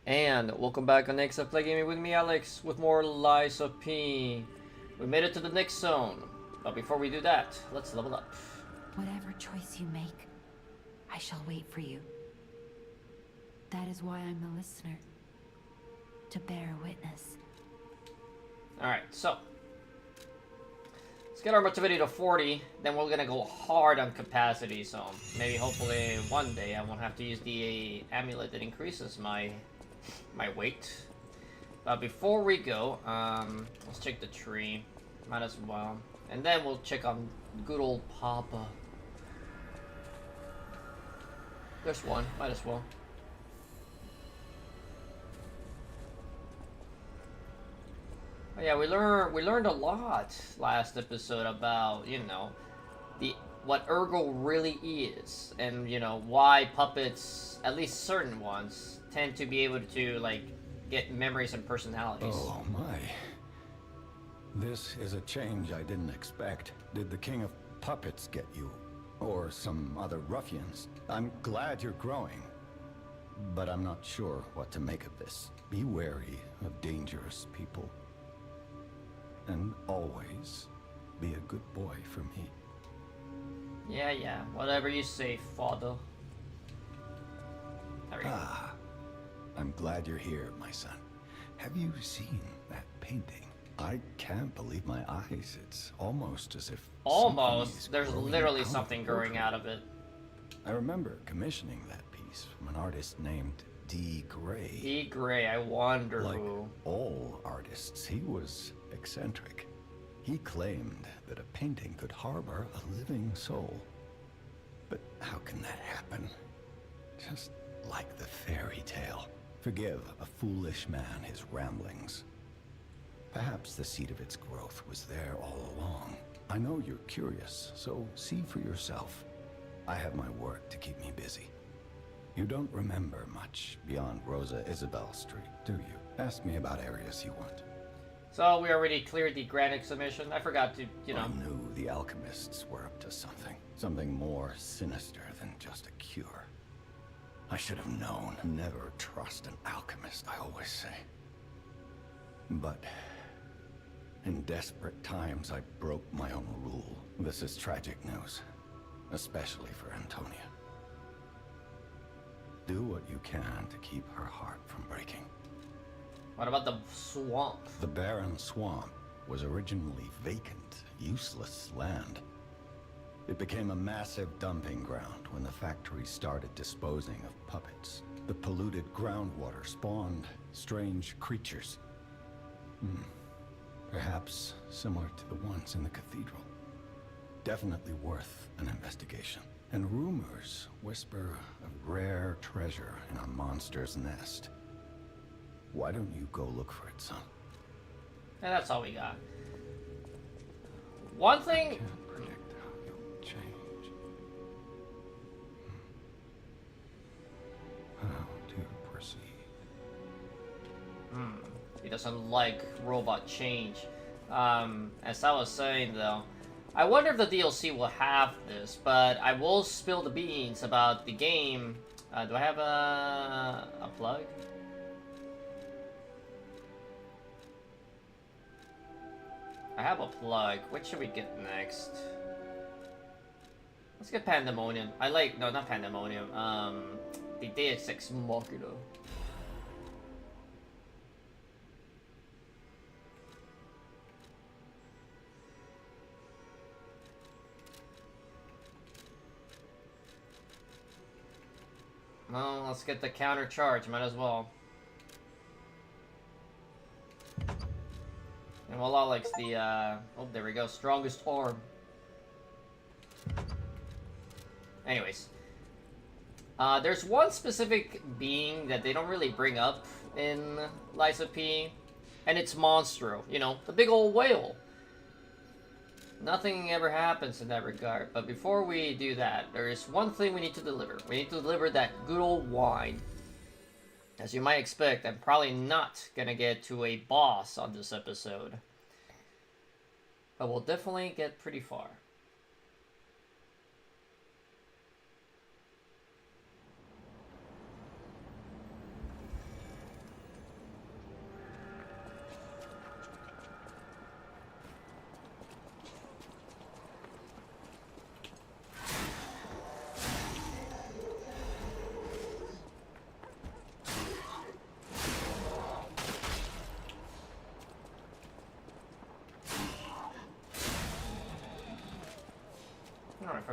And welcome back on Next Up Play Gaming with me, Alex, with more Lies of P. We made it to the next zone, but before we do that, let's level up. Whatever choice you make, I shall wait for you. That is why I'm a listener. To bear witness. Alright, so let's get our motivity to 40, then we're gonna go hard on capacity, so maybe hopefully one day I won't have to use the amulet that increases my weight. But before we go, let's check the tree. Might as well. And then we'll check on good old Papa. There's one. Might as well. Oh, yeah, we learned a lot last episode about, you know, what Urgo really is, and you know why puppets, at least certain ones, tend to be able to like get memories and personalities. Oh my. This is a change I didn't expect. Did the King of Puppets get you? Or some other ruffians? I'm glad you're growing. But I'm not sure what to make of this. Be wary of dangerous people. And always be a good boy for me. Yeah, whatever you say, father. There we go. I'm glad you're here, my son. Have you seen that painting? I can't believe my eyes. It's almost as if almost. There's literally something growing out of it. I remember commissioning that piece from an artist named D. Gray. D. Gray, I wonder like who. all artists, he was eccentric. He claimed that a painting could harbor a living soul. But how can that happen? Just like the fairy tale. Forgive a foolish man his ramblings. Perhaps the seed of its growth was there all along. I know you're curious, so see for yourself. I have my work to keep me busy. You don't remember much beyond Rosa Isabel Street, do you? Ask me about areas you want. So we already cleared the Granite submission. I forgot to, you know. I knew the alchemists were up to something. Something more sinister than just a cure. I should have known. Never trust an alchemist, I always say. But in desperate times, I broke my own rule. This is tragic news, especially for Antonia. Do what you can to keep her heart from breaking. What about the swamp? The Barren swamp was originally vacant, useless land. It became a massive dumping ground when the factory started disposing of puppets. The polluted groundwater spawned strange creatures. Perhaps similar to the ones in the cathedral. Definitely worth an investigation. And rumors whisper of rare treasure in a monster's nest. Why don't you go look for it, son? And that's all we got. One thing. Can't predict how you'll change. How to proceed? He doesn't like robot change. As I was saying though, I wonder if the DLC will have this, but I will spill the beans about the game. Do I have a plug? I have a plug. What should we get next? Let's get Pandemonium. I like, no, not Pandemonium. The Deus Ex Machina. Well, let's get the counter charge. Might as well. And voila, likes the, oh, there we go. Strongest arm. Anyways. There's one specific being that they don't really bring up in Lies of P. And it's Monstro. You know, the big old whale. Nothing ever happens in that regard. But before we do that, there is one thing we need to deliver. We need to deliver that good old wine. As you might expect, I'm probably not gonna get to a boss on this episode. But we'll definitely get pretty far.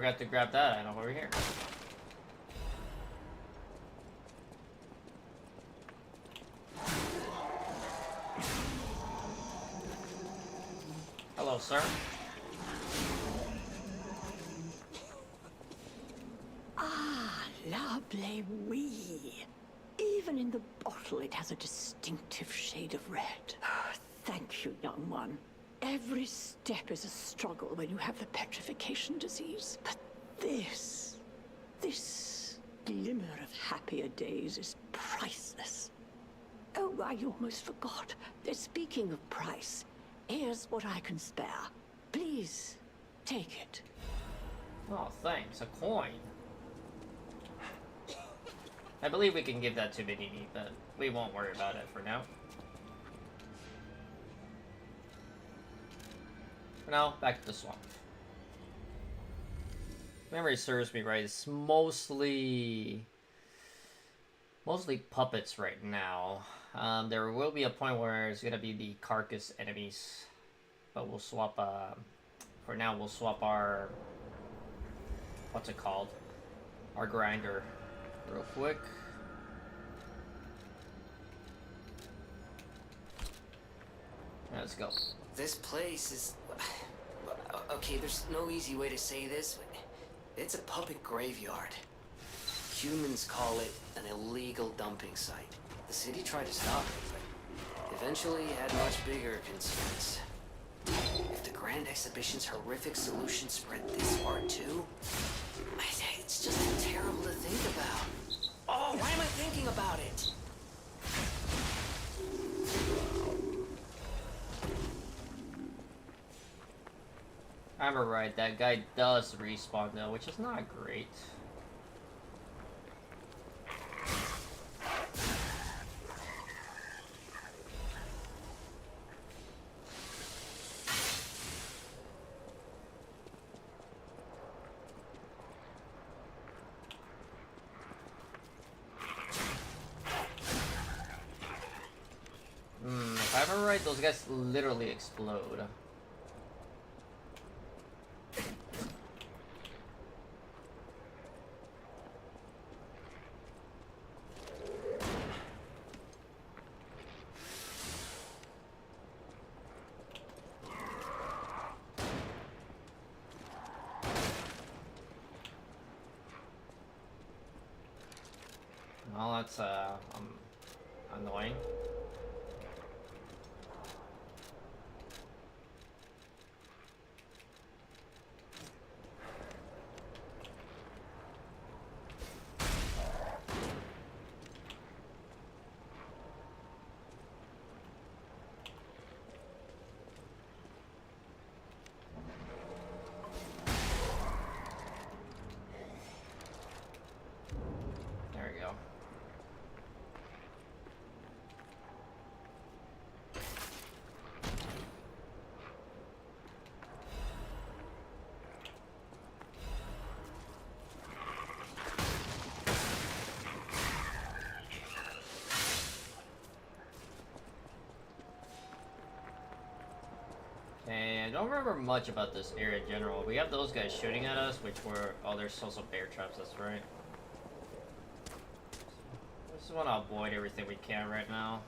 forgot to grab that item over here. Hello, sir. Ah, lovely wee. Even in the bottle, it has a distinctive shade of red. Thank you, young one. Every step is a struggle when you have the petrification disease. But this glimmer of happier days is priceless. Oh, I almost forgot. Speaking of price, here's what I can spare. Please, take it. Oh, thanks. A coin. I believe we can give that to Benini, but we won't worry about it for now. For now, back to the swamp. Memory serves me right. It's mostly puppets right now. There will be a point where it's gonna be the carcass enemies, but we'll swap. For now, we'll swap our what's it called? Our grinder, real quick. Let's go. This place is... Okay, there's no easy way to say this, but it's a puppet graveyard. Humans call it an illegal dumping site. The city tried to stop it, but eventually had much bigger concerns. If the Grand Exhibition's horrific solution spread this far too, it's just terrible to think about. Oh, why am I thinking about it? I'm right, that guy does respawn though, which is not great. If I'm right, those guys literally explode. Well, that's annoying. There we go. Okay, I don't remember much about this area in general. We have those guys shooting at us, which were... Oh, there's also bear traps, that's right. We just want to avoid everything we can right now.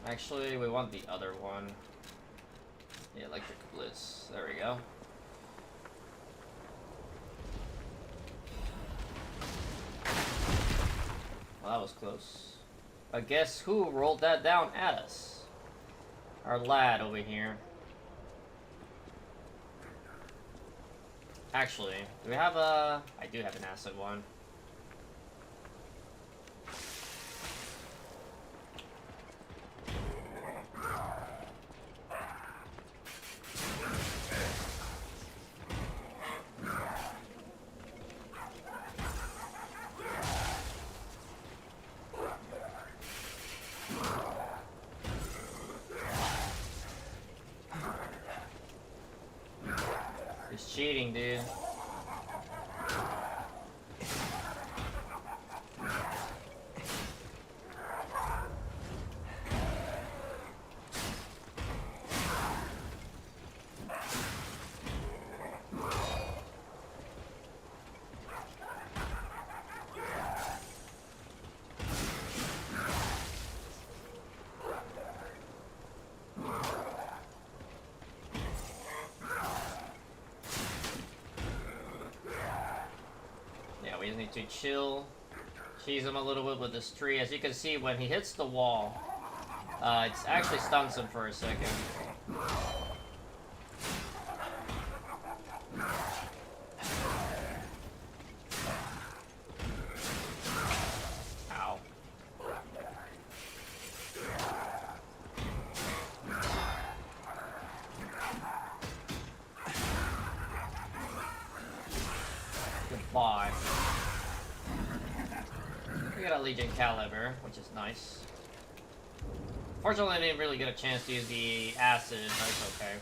Actually, we want the other one. The electric bliss. There we go. Well, that was close. But guess who rolled that down at us? Our lad over here. Actually, do we have a... I do have an acid one. cheating, dude. We just need to chill, cheese him a little bit with this tree. As you can see, when he hits the wall, it actually stuns him for a second. Ow. Goodbye. We got a Legion Caliber, which is nice. Fortunately, I didn't really get a chance to use the acid, but it's okay.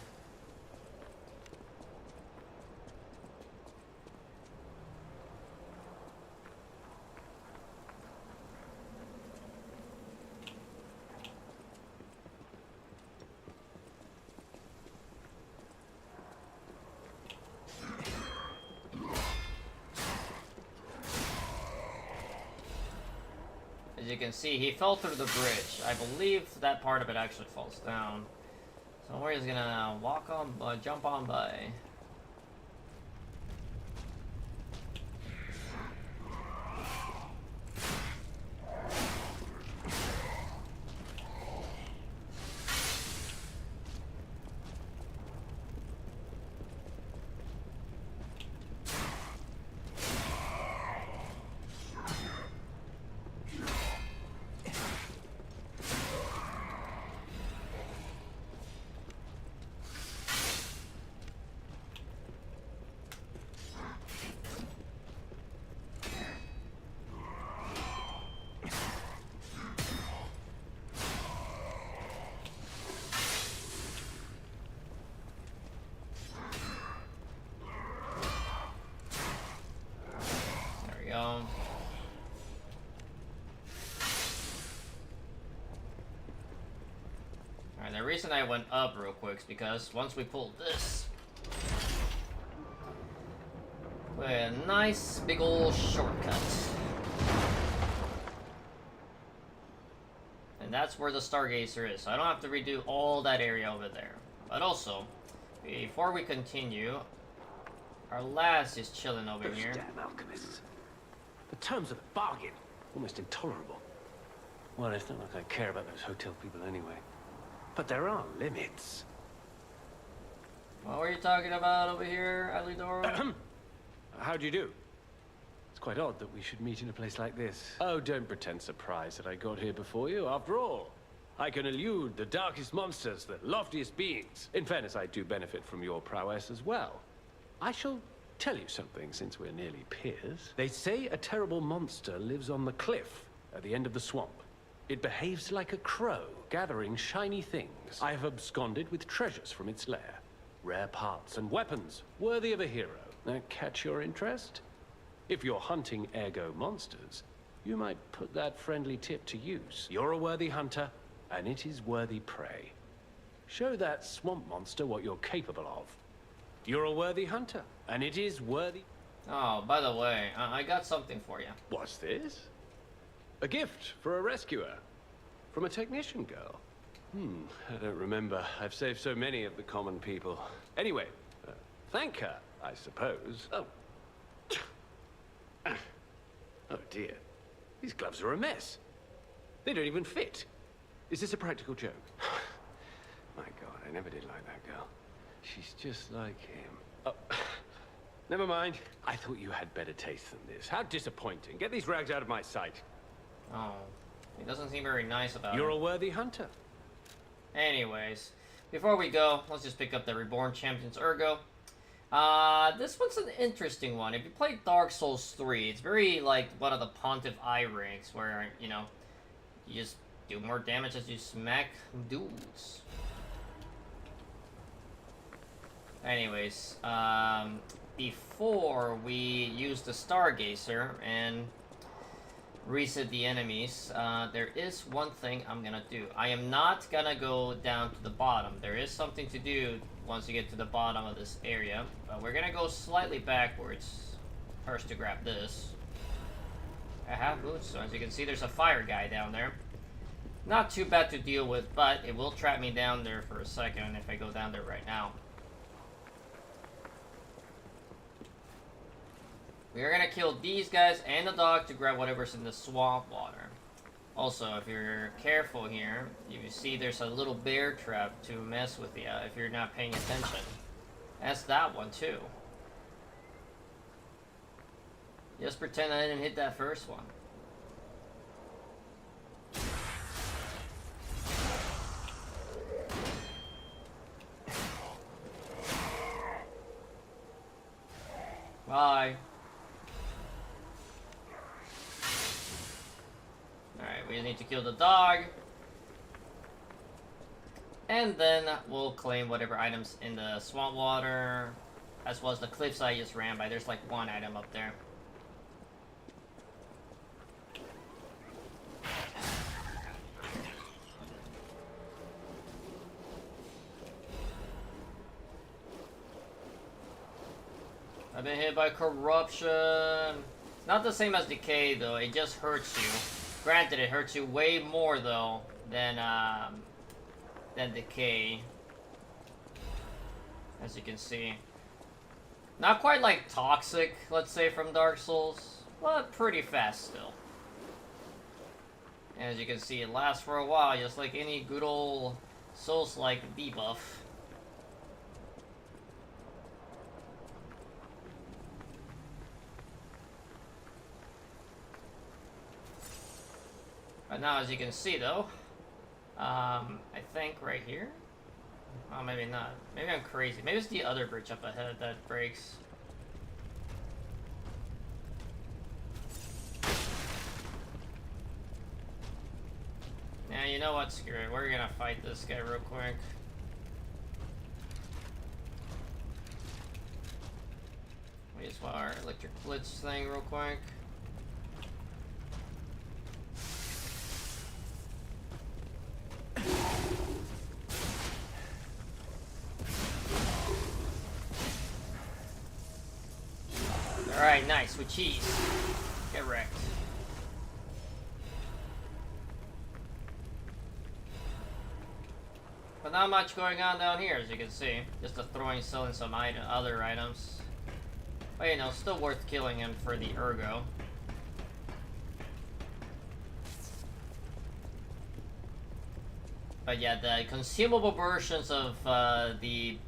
As you can see, he fell through the bridge. I believe that part of it actually falls down. So we're just gonna walk on, jump on by. Alright, the reason I went up real quick is because once we pulled this, we had a nice big old shortcut. And that's where the Stargazer is, so I don't have to redo all that area over there. But also, before we continue, our lass is chilling over Those here. damn alchemists. The terms of the bargain, almost intolerable. Well, it's not like I care about those hotel people anyway. But there are limits. What were you talking about over here, Alidoro? How do you do? It's quite odd that we should meet in a place like this. Oh, don't pretend surprised that I got here before you. After all, I can elude the darkest monsters, the loftiest beings. In fairness, I do benefit from your prowess as well. I shall tell you something, since we're nearly peers. They say a terrible monster lives on the cliff at the end of the swamp. It behaves like a crow, gathering shiny things. I have absconded with treasures from its lair. Rare parts and weapons, worthy of a hero. That catch your interest? If you're hunting ergo monsters, you might put that friendly tip to use. You're a worthy hunter, and it is worthy prey. Show that swamp monster what you're capable of. You're a worthy hunter, and it is worthy... Oh, by the way, I got something for you. What's this? A gift for a rescuer. From a technician girl. I don't remember. I've saved so many of the common people. Anyway, thank her, I suppose. Oh. Oh dear. These gloves are a mess. They don't even fit. Is this a practical joke? My God, I never did like that girl. She's just like him. Oh, never mind. I thought you had better taste than this. How disappointing. Get these rags out of my sight. Oh, he doesn't seem very nice about You're it. a worthy hunter. Anyways, before we go, let's just pick up the Reborn Champions Ergo. This one's an interesting one. If you play Dark Souls 3, it's very like one of the Pontiff Eye ranks where, you know, you just do more damage as you smack dudes. Anyways, before we use the Stargazer and reset the enemies, there is one thing I'm gonna do. I am not gonna go down to the bottom. There is something to do once you get to the bottom of this area, but we're gonna go slightly backwards first to grab this. I have boots, so as you can see, there's a fire guy down there. Not too bad to deal with, but it will trap me down there for a second if I go down there right now. We are gonna kill these guys and the dog to grab whatever's in the swamp water. Also, if you're careful here, you see there's a little bear trap to mess with you if you're not paying attention. That's that one too. Just pretend I didn't hit that first one. Bye. Alright, we need to kill the dog. And then we'll claim whatever items in the swamp water, as well as the cliffs I just ran by. There's like one item up there. I've been hit by corruption. It's not the same as decay though, it just hurts you. Granted, it hurts you way more though than decay. As you can see. Not quite like toxic, let's say, from Dark Souls, but pretty fast still. And as you can see, it lasts for a while, just like any good old Souls-like debuff. But now, as you can see, though, I think right here. Oh, maybe not. Maybe I'm crazy. Maybe it's the other bridge up ahead that breaks. Yeah, you know what? Screw it. We're gonna fight this guy real quick. We just want our electric blitz thing real quick. Alright, nice, with cheese. Get wrecked. But not much going on down here, as you can see. Just a throwing, selling some other items. But you know, still worth killing him for the ergo. But yeah, the consumable versions of the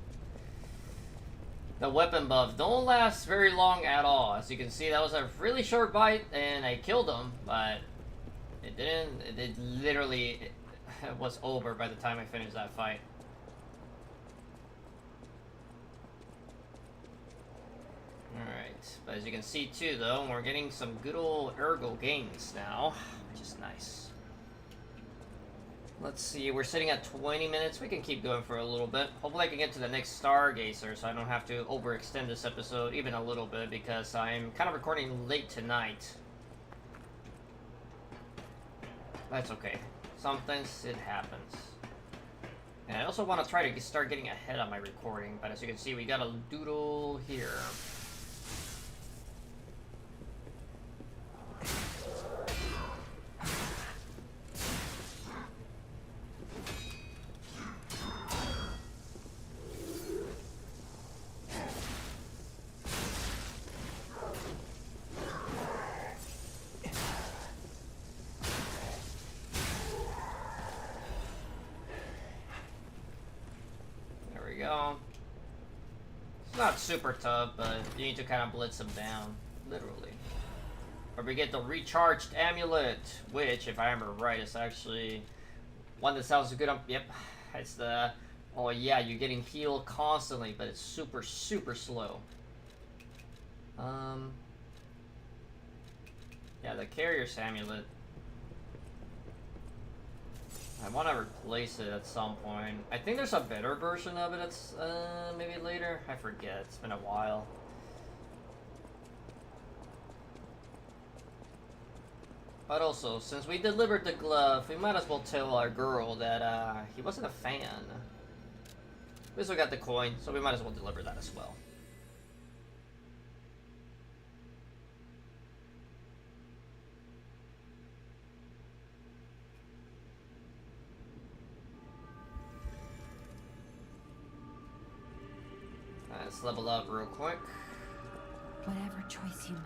weapon buff don't last very long at all. As you can see, that was a really short bite, and I killed him, but it didn't. It literally was over by the time I finished that fight. Alright, but as you can see too, though, we're getting some good old ergo gains now, which is nice. Let's see, we're sitting at 20 minutes. We can keep going for a little bit. Hopefully I can get to the next Stargazer so I don't have to overextend this episode even a little bit, because I'm kind of recording late tonight. That's okay. Sometimes it happens. And I also want to try to start getting ahead on my recording, but as you can see, we got a doodle here. It's not super tough, but you need to kind of blitz them down, literally. Or we get the recharged amulet, which, if I remember right, is actually one that sounds good. Yep, it's the. Oh yeah, you're getting healed constantly, but it's super, super slow. Yeah, the carrier's amulet. I want to replace it at some point. I think there's a better version of it. It's maybe later. I forget. It's been a while. But also, since we delivered the glove, we might as well tell our girl that he wasn't a fan. We still got the coin, so we might as well deliver that as well. Let's level up real quick. Whatever choice you make.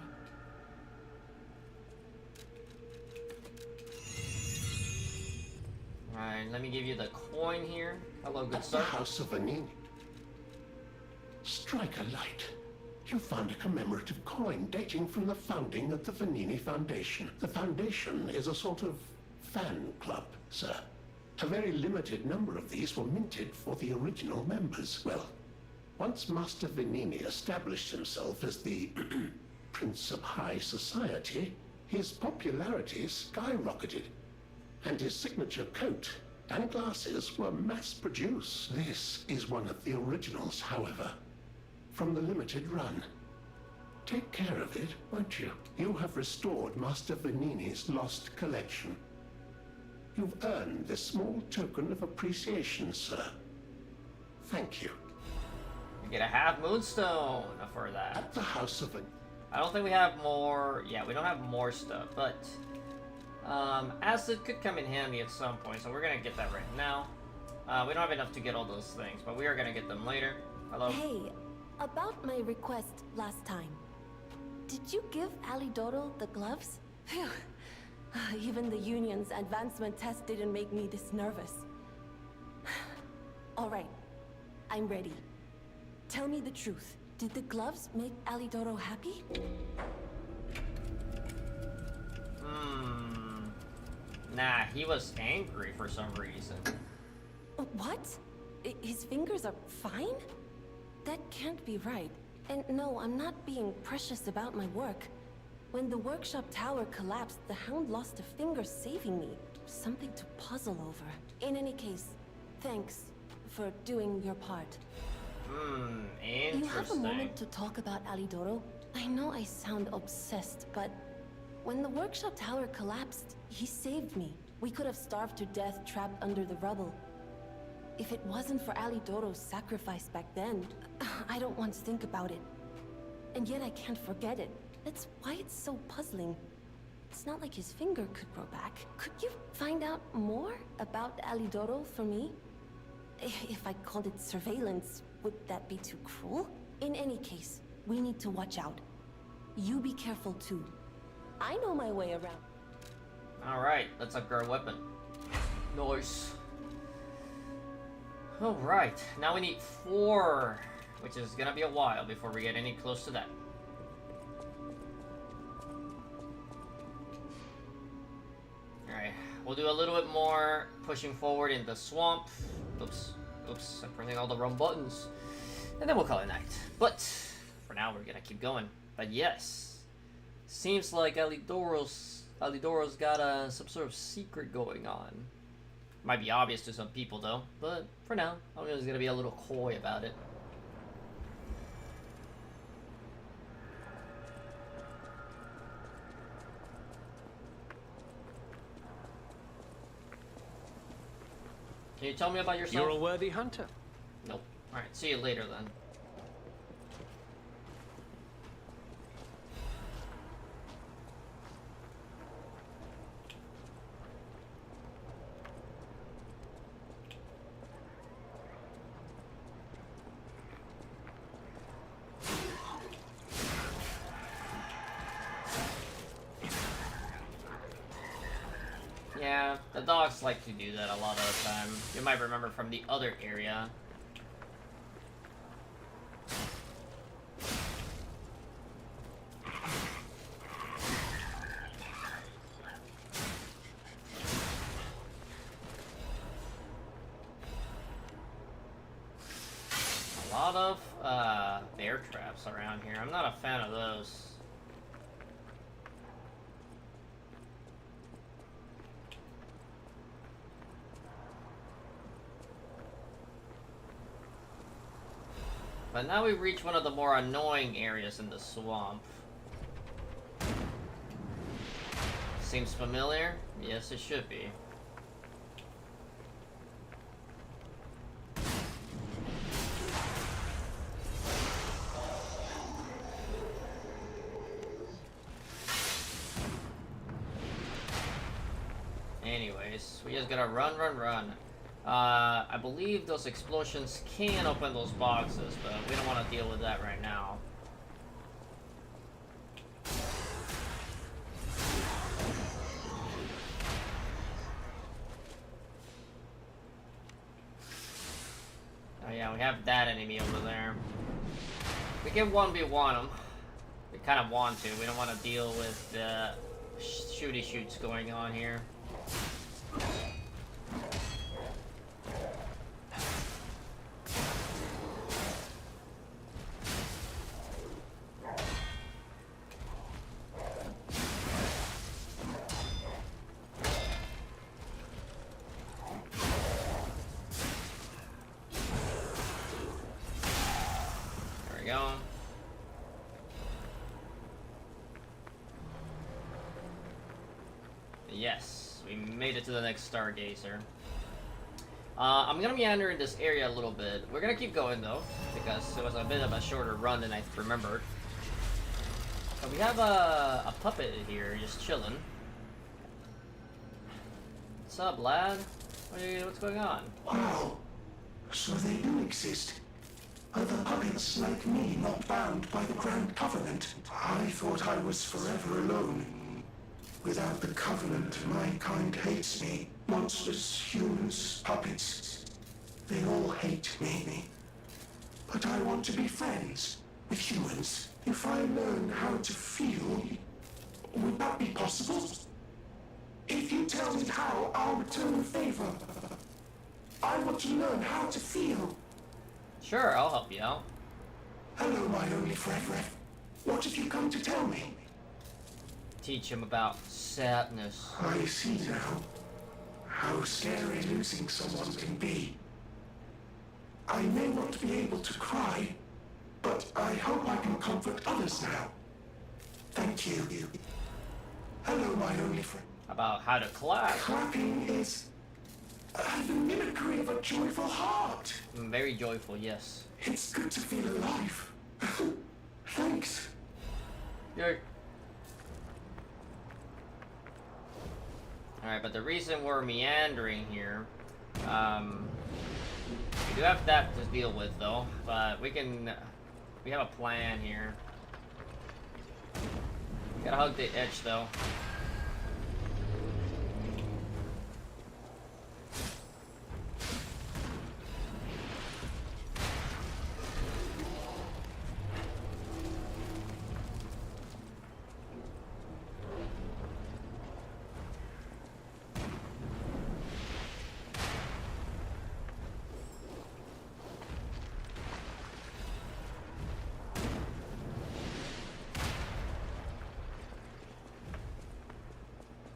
Alright, let me give you the coin here. Hello, good At the sir. House of Vanini. Strike a light. You found a commemorative coin dating from the founding of the Vanini Foundation. The Foundation is a sort of fan club, sir. A very limited number of these were minted for the original members. Well, once Master Vanini established himself as the Prince of High Society, his popularity skyrocketed, and his signature coat and glasses were mass-produced. This is one of the originals, however, from the limited run. Take care of it, won't you? You have restored Master Vanini's lost collection. You've earned this small token of appreciation, sir. Thank you. We get a half moonstone for that. At the House of Vanini. I don't think we have more. Yeah, we don't have more stuff, but acid could come in handy at some point, so we're gonna get that right now. We don't have enough to get all those things, but we are gonna get them later. Hello. Hey, about my request last time. Did you give Alidoro the gloves? Phew. Even the Union's advancement test didn't make me this nervous. Alright, I'm ready. Tell me the truth. Did the gloves make Alidoro happy? Nah, he was angry for some reason. What? His fingers are fine? That can't be right. And no, I'm not being precious about my work. When the workshop tower collapsed, the Hound lost a finger saving me. Something to puzzle over. In any case, thanks for doing your part. Interesting. You have a moment to talk about Alidoro? I know I sound obsessed, but when the workshop tower collapsed, he saved me. We could have starved to death trapped under the rubble. If it wasn't for Alidoro's sacrifice back then, I don't want to think about it. And yet I can't forget it. That's why it's so puzzling. It's not like his finger could grow back. Could you find out more about Alidoro for me? If I called it surveillance, would that be too cruel? In any case, we need to watch out. You be careful too. I know my way around. Alright, let's upgrade our weapon. Nice. Alright, now we need 4, which is gonna be a while before we get any close to that. Alright, we'll do a little bit more pushing forward in the swamp. Oops, I'm pressing all the wrong buttons. And then we'll call it night. But, for now we're gonna keep going. But yes, seems like Alidoro's got some sort of secret going on. Might be obvious to some people though, but for now, I'm just gonna be a little coy about it. Can you tell me about yourself? You're a worthy hunter. Nope. Alright, see you later then. Yeah, the dogs like to do that a lot of the time. You might remember from the other area. A lot of bear traps around here. I'm not a fan of those. But now we've reached one of the more annoying areas in the swamp. Seems familiar? Yes, it should be. Anyways, we just gotta run, run, run. I believe those explosions can open those boxes, but we don't want to deal with that right now. Oh yeah, we have that enemy over there. We can 1v1 them. We kind of want to. We don't want to deal with the shooty shoots going on here. There we go. Yes, we made it to the next Stargazer. I'm gonna meander in this area a little bit. We're gonna keep going though, because it was a bit of a shorter run than I remembered. But we have a puppet here just chilling. What's up, lad? What's going on? Wow. So they do exist. Other puppets like me not bound by the Grand Covenant. I thought I was forever alone. Without the Covenant, my kind hates me. Monsters, humans, puppets. They all hate me. But I want to be friends with humans. If I learn how to feel, would that be possible? If you tell me how, I'll return the favor. I want to learn how to feel. Sure, I'll help you out. Hello, my only friend. What have you come to tell me? Teach him about sadness. I see now how scary losing someone can be. I may not be able to cry, but I hope I can comfort others now. Thank you. Hello, my only friend. About how to clap. Clapping is the mimicry of a joyful heart. Very joyful, yes. It's good to feel alive. Thanks. Yay. Alright, but the reason we're meandering here, we do have that to deal with though, but we have a plan here. Gotta hug the edge though.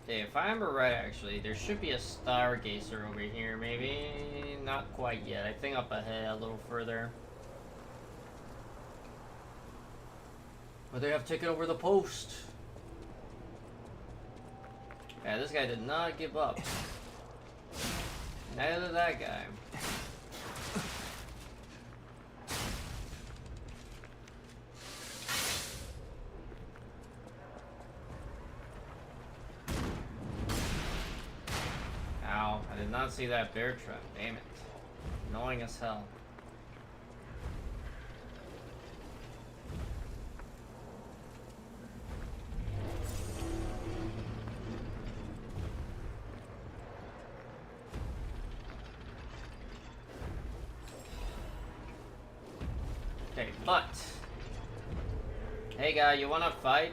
Okay, if I remember right, actually, there should be a Stargazer over here, maybe? Not quite yet. I think up ahead a little further. But they have taken over the post. Yeah, this guy did not give up. Neither did that guy. Ow, I did not see that bear trap. Damn it. Annoying as hell. Okay, but hey guy, you wanna fight?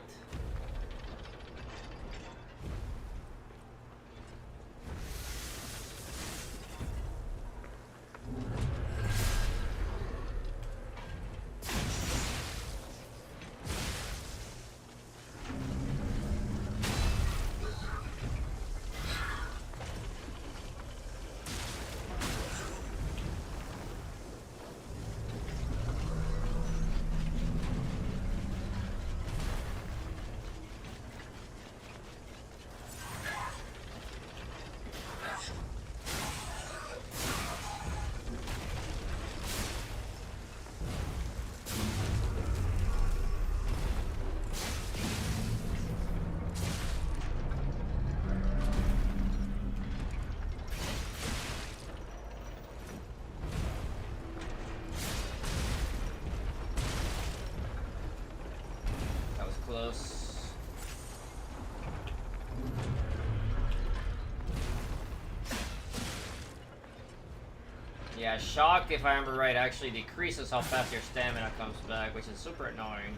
Yeah, shock, if I remember right, actually decreases how fast your stamina comes back, which is super annoying.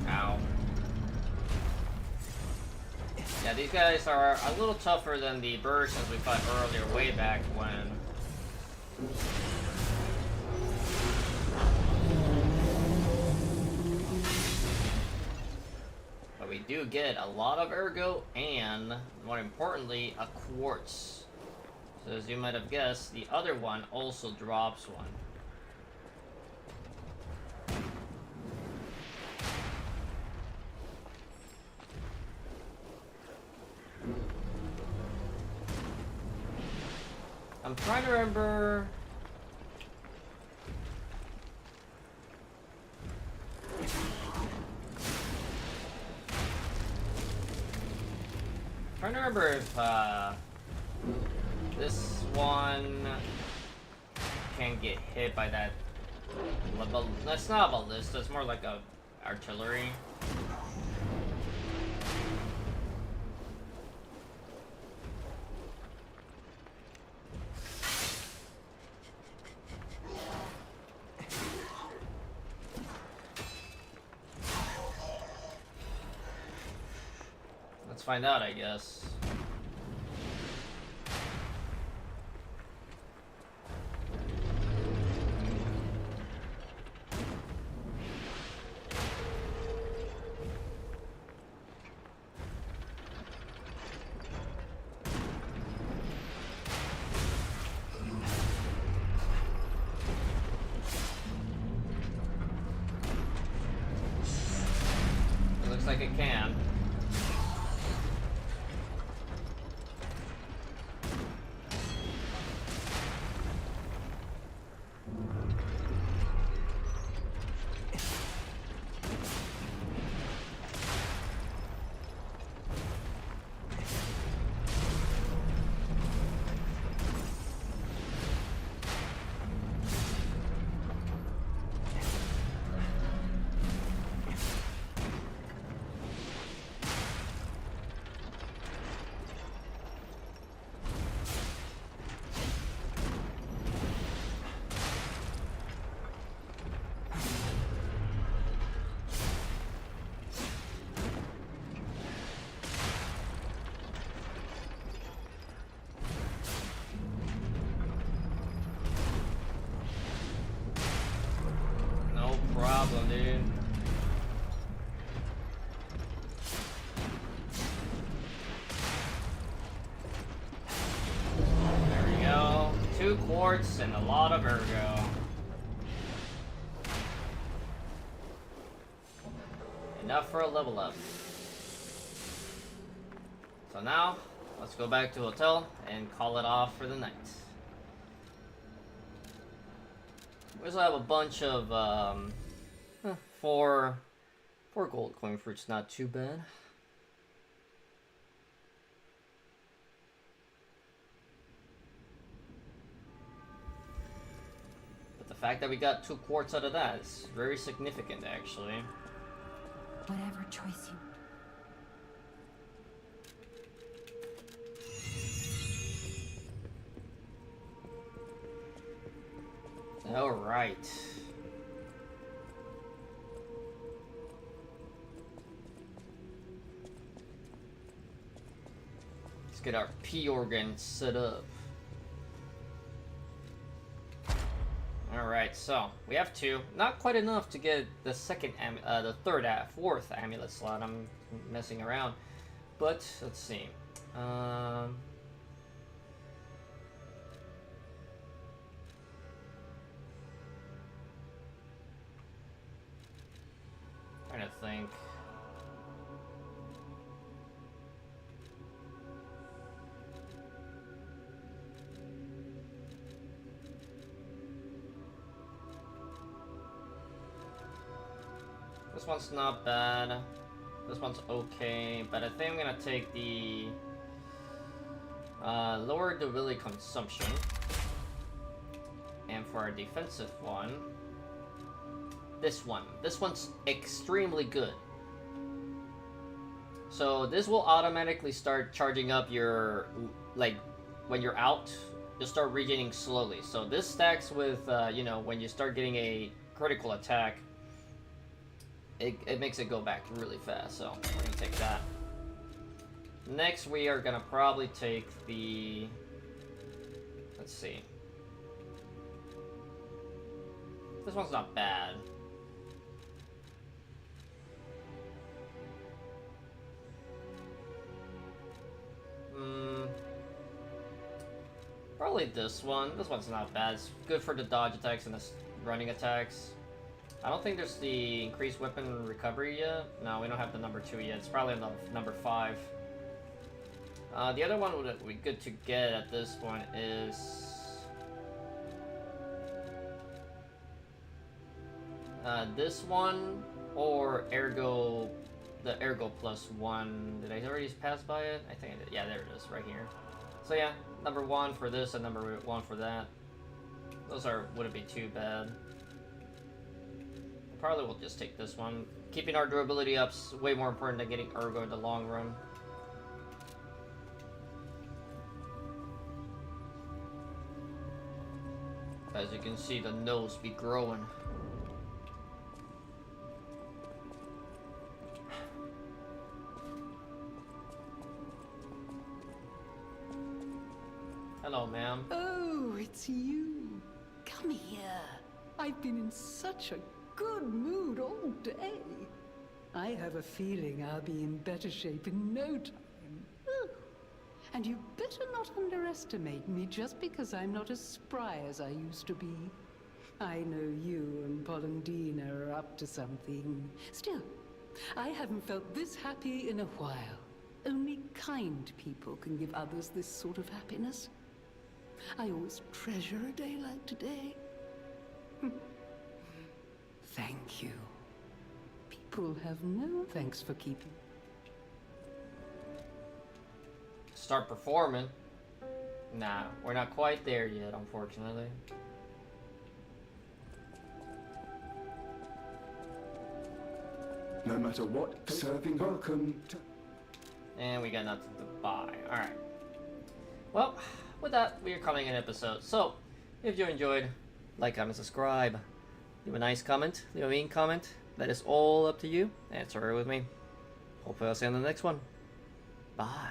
Ow. Yeah, these guys are a little tougher than the versions we fought earlier, way back when. But we do get a lot of ergo and, more importantly, a quartz. So as you might have guessed, the other one also drops one. I'm trying to remember. Trying to remember if this one can get hit by that. That's not a ballista. It's more like a artillery. Let's find out, I guess. It looks like it can. No problem, dude. There we go. 2 quartz and a lot of ergo. Enough for a level up. So now, let's go back to hotel and call it off for the night. We also have a bunch of, 4 gold coin fruits, not too bad. But the fact that we got 2 quartz out of that is very significant, actually. Whatever choice you... Alright. Let's get our P organ set up. Alright, so we have 2. Not quite enough to get the fourth amulet slot. I'm messing around. But let's see. Trying to think. This one's not bad. This one's okay, but I think I'm gonna take the lower the willy consumption. And for our defensive one, this one. This one's extremely good. So this will automatically start charging up your, like, when you're out, you'll start regening slowly. So this stacks with, you know, when you start getting a critical attack, it makes it go back really fast. So we're gonna take that. Next, we are gonna probably take the, let's see. This one's not bad. Probably this one. This one's not bad. It's good for the dodge attacks and the running attacks. I don't think there's the increased weapon recovery yet. No, we don't have the number 2 yet. It's probably on the number 5. The other one would be good to get at this point is... this one, or Ergo, the Ergo +1. Did I already pass by it? I think I did. Yeah, there it is, right here. So yeah, number 1 for this and number 1 for that. Those wouldn't be too bad. Probably we'll just take this one. Keeping our durability up's way more important than getting Ergo in the long run. As you can see, the nose be growing. Hello, ma'am. Oh, it's you. Come here. I've been in such a good mood all day. I have a feeling I'll be in better shape in no time. Ooh. And you better not underestimate me just because I'm not as spry as I used to be. I know you and Polendina are up to something. Still, I haven't felt this happy in a while. Only kind people can give others this sort of happiness. I always treasure a day like today. Thank you. People have no thanks for keeping. Start performing. Nah, we're not quite there yet, unfortunately. No matter what, serving welcome to... And we got nothing to buy. Alright. Well, with that, we are calling an episode. So, if you enjoyed, like, comment, subscribe. Leave a nice comment. Leave a mean comment. That is all up to you. That's alright with me. Hopefully I'll see you on the next one. Bye.